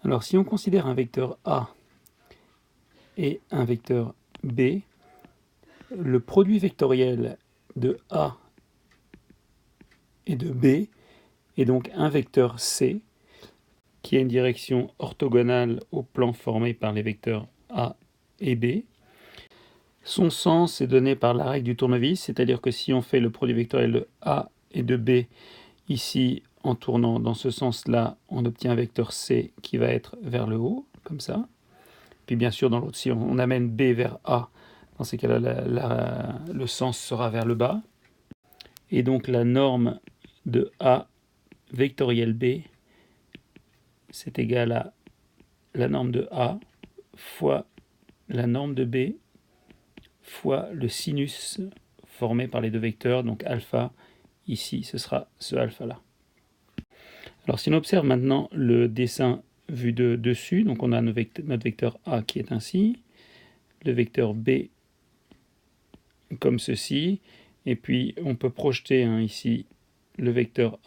Alors si on considère un vecteur A et un vecteur B, le produit vectoriel de A et de B est donc un vecteur C qui a une direction orthogonale au plan formé par les vecteurs A et B. Son sens est donné par la règle du tournevis, c'est-à-dire que si on fait le produit vectoriel de A et de B ici en tournant dans ce sens-là, on obtient un vecteur C qui va être vers le haut, comme ça. Puis bien sûr, dans l'autre, si on amène B vers A, dans ces cas-là, le sens sera vers le bas. Et donc la norme de A vectoriel B, c'est égal à la norme de A fois la norme de B fois le sinus formé par les deux vecteurs, donc alpha, ici, ce sera ce alpha-là. Alors si on observe maintenant le dessin vu de dessus, donc on a notre vecteur A qui est ainsi, le vecteur B comme ceci, et puis on peut projeter ici le vecteur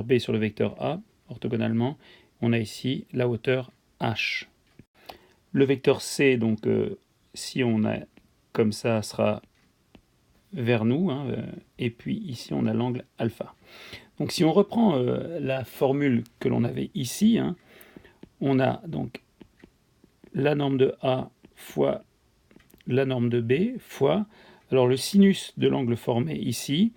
B sur le vecteur A, orthogonalement. On a ici la hauteur h. Le vecteur C, donc si on a comme ça, sera vers nous, et puis ici on a l'angle alpha. Donc si on reprend la formule que l'on avait ici, on a donc la norme de A fois la norme de B fois, alors le sinus de l'angle formé ici,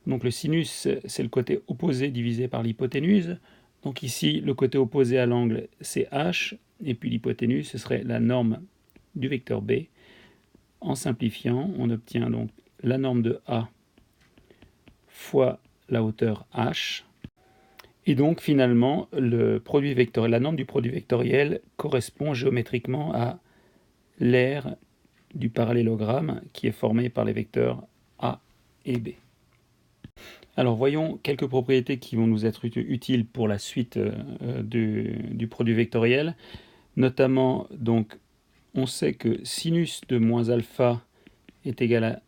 donc le sinus c'est le côté opposé divisé par l'hypoténuse, donc ici le côté opposé à l'angle c'est h, et puis l'hypoténuse ce serait la norme du vecteur B. En simplifiant, on obtient donc la norme de A fois la hauteur h, et donc finalement le produit vectoriel, la norme du produit vectoriel correspond géométriquement à l'aire du parallélogramme qui est formé par les vecteurs A et B. Alors voyons quelques propriétés qui vont nous être utiles pour la suite du produit vectoriel. Notamment, donc, on sait que sinus de moins alpha est égal à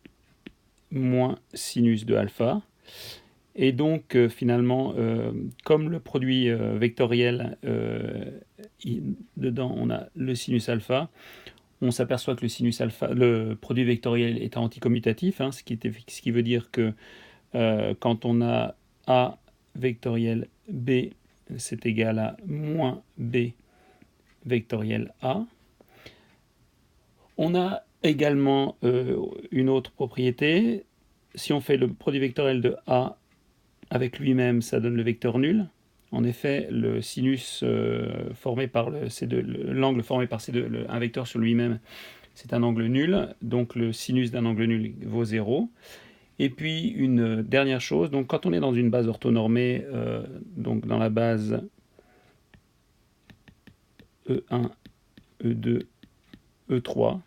moins sinus de alpha. Et donc, finalement, comme le produit vectoriel, dedans on a le sinus alpha, on s'aperçoit que le produit vectoriel est anticommutatif, ce qui veut dire que quand on a A vectoriel B, c'est égal à moins B vectoriel A. On a également une autre propriété. Si on fait le produit vectoriel de A avec lui-même, ça donne le vecteur nul. En effet, le sinus formé par l'angle formé par un vecteur sur lui-même, c'est un angle nul. Donc le sinus d'un angle nul vaut 0. Et puis une dernière chose, donc quand on est dans une base orthonormée, donc dans la base E1, E2, E3,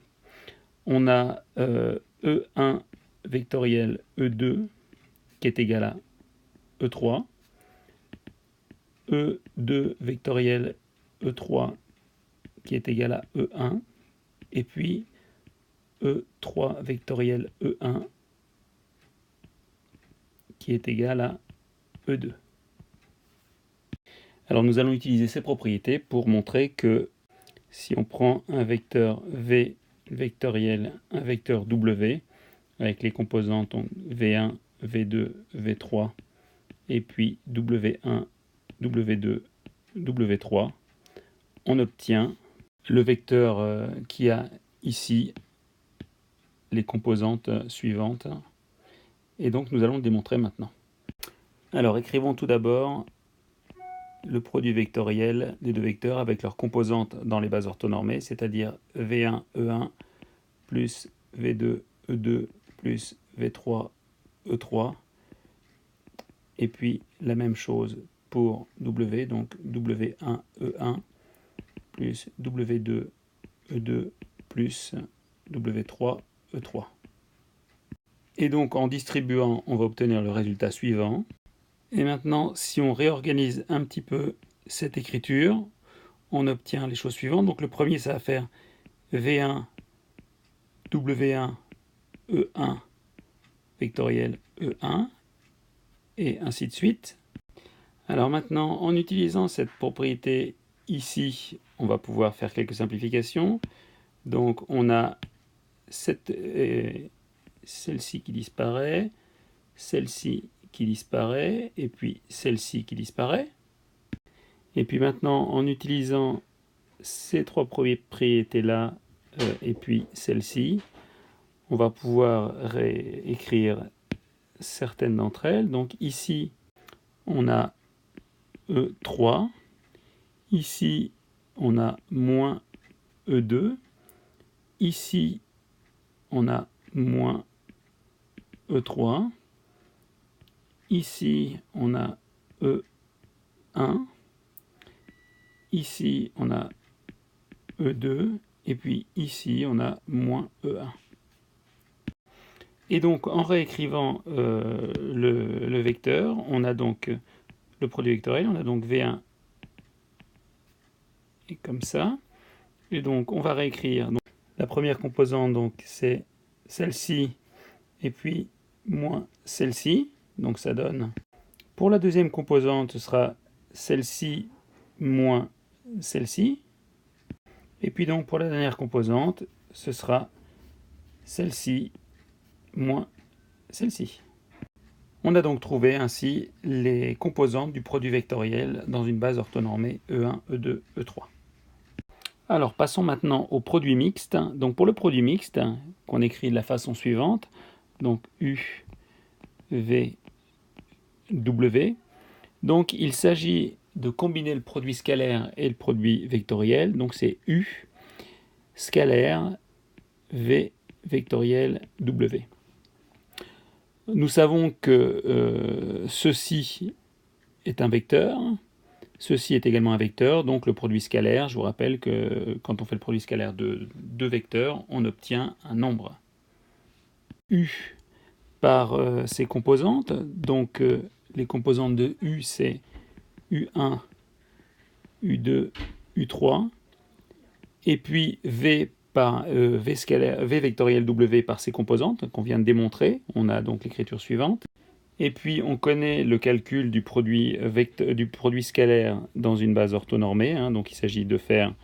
on a E1 vectoriel E2 qui est égal à E3, E2 vectoriel E3 qui est égal à E1, et puis E3 vectoriel E1 qui est égal à E2. Alors nous allons utiliser ces propriétés pour montrer que si on prend un vecteur V vectoriel, un vecteur W, avec les composantes V1, V2, V3, et puis W1, W2, W3, on obtient le vecteur qui a ici les composantes suivantes. Et donc nous allons le démontrer maintenant. Alors écrivons tout d'abord le produit vectoriel des deux vecteurs avec leurs composantes dans les bases orthonormées, c'est-à-dire V1, E1 plus V2, E2 plus V3, E3. Et puis la même chose pour W, donc W1, E1 plus W2, E2 plus W3, E3. Et donc en distribuant, on va obtenir le résultat suivant. Et maintenant, si on réorganise un petit peu cette écriture, on obtient les choses suivantes. Donc le premier, ça va faire V1, W1, E1, vectoriel E1, et ainsi de suite. Alors maintenant, en utilisant cette propriété ici, on va pouvoir faire quelques simplifications. Donc on a celle-ci qui disparaît, celle-ci qui disparaît, et puis celle-ci qui disparaît. Et puis maintenant, en utilisant ces trois propriétés-là, et puis celle-ci, on va pouvoir réécrire certaines d'entre elles. Donc ici, on a E3. Ici, on a moins E2. Ici, on a moins E3. Ici, on a E1. Ici, on a E2. Et puis ici, on a moins E1. Et donc, en réécrivant le vecteur, on a donc le produit vectoriel, on a donc V1 et comme ça. Et donc, on va réécrire. Donc, la première composante, donc, c'est celle-ci, et puis moins celle-ci. Donc, ça donne. Pour la deuxième composante, ce sera celle-ci moins celle-ci. Et puis donc, pour la dernière composante, ce sera celle-ci moins celle-ci. On a donc trouvé ainsi les composantes du produit vectoriel dans une base orthonormée E1, E2, E3. Alors passons maintenant au produit mixte. Donc pour le produit mixte, qu'on écrit de la façon suivante, donc U, V, W. Donc il s'agit de combiner le produit scalaire et le produit vectoriel. Donc c'est U scalaire V vectoriel W. Nous savons que ceci est un vecteur, ceci est également un vecteur, donc le produit scalaire, je vous rappelle que quand on fait le produit scalaire de deux vecteurs, on obtient un nombre. U par ses composantes, donc les composantes de U c'est U1, U2, U3, et puis V par V vectoriel W par ses composantes qu'on vient de démontrer. On a donc l'écriture suivante. Et puis on connaît le calcul du produit scalaire dans une base orthonormée. Donc il s'agit de faire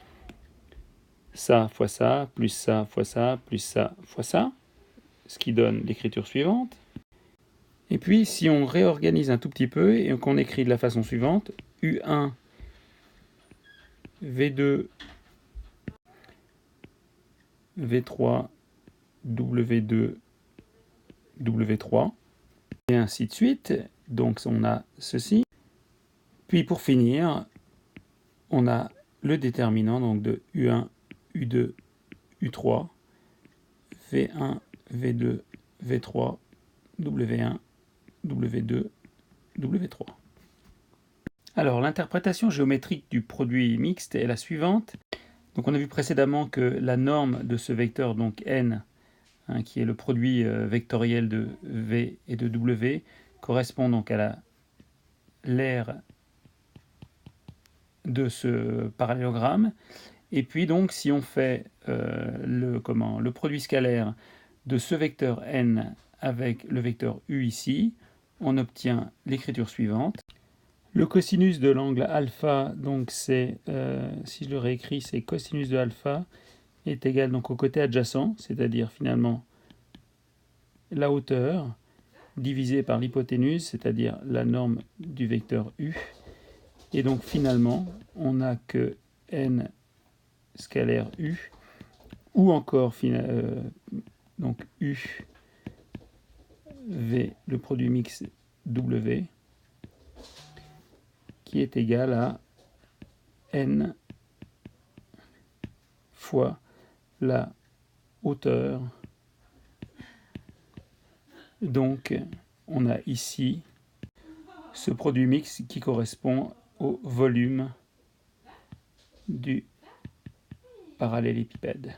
ça fois ça, plus ça fois ça, plus ça fois ça, ce qui donne l'écriture suivante. Et puis si on réorganise un tout petit peu et qu'on écrit de la façon suivante, U1, V2, V3, W2, W3, et ainsi de suite. Donc on a ceci. Puis pour finir, on a le déterminant donc de U1, U2, U3, V1, V2, V3, W1, W2, W3. Alors l'interprétation géométrique du produit mixte est la suivante. Donc on a vu précédemment que la norme de ce vecteur, donc n, qui est le produit vectoriel de V et de W, correspond donc à l'aire de ce parallélogramme. Et puis donc si on fait le produit scalaire de ce vecteur n avec le vecteur u ici, on obtient l'écriture suivante. Le cosinus de l'angle alpha, donc c'est, si je le réécris, c'est cosinus de alpha est égal donc au côté adjacent, c'est-à-dire finalement la hauteur divisée par l'hypoténuse, c'est-à-dire la norme du vecteur u. Et donc finalement, on n'a que n scalaire u, ou encore donc u v, le produit mixte w, qui est égal à n fois la hauteur. Donc on a ici ce produit mixte qui correspond au volume du parallélépipède.